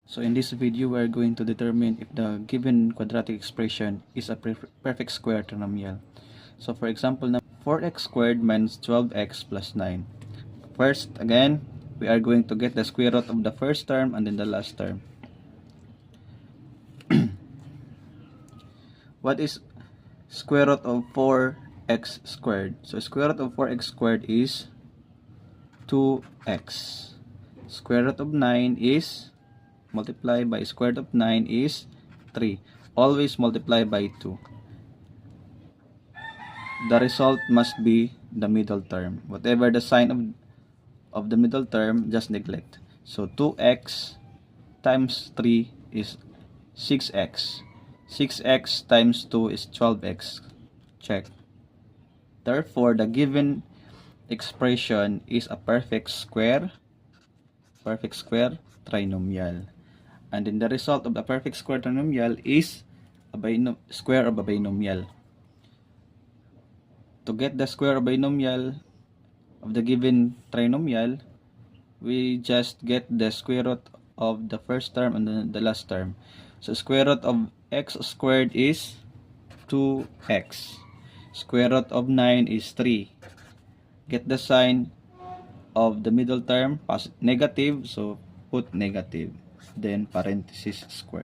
So in this video, we are going to determine if the given quadratic expression is a perfect square trinomial. So for example, 4x squared minus 12x plus 9. First, again, we are going to get the square root of the first term and then the last term. What is square root of 4x squared? So square root of 4x squared is 2x. Square root of 9 is multiply by square root of 9 is 3. Always multiply by 2. The result must be the middle term. Whatever the sign of the middle term, just neglect. So 2x times 3 is 6x. 6x times 2 is 12x. Check. Therefore, the given expression is a perfect square trinomial. And then the result of the perfect square trinomial is a square of a binomial. To get the square of binomial of the given trinomial, we just get the square root of the first term and then the last term. So square root of x squared is 2x. Square root of 9 is 3. Get the sign of the middle term, negative, so put negative. Then parenthesis square.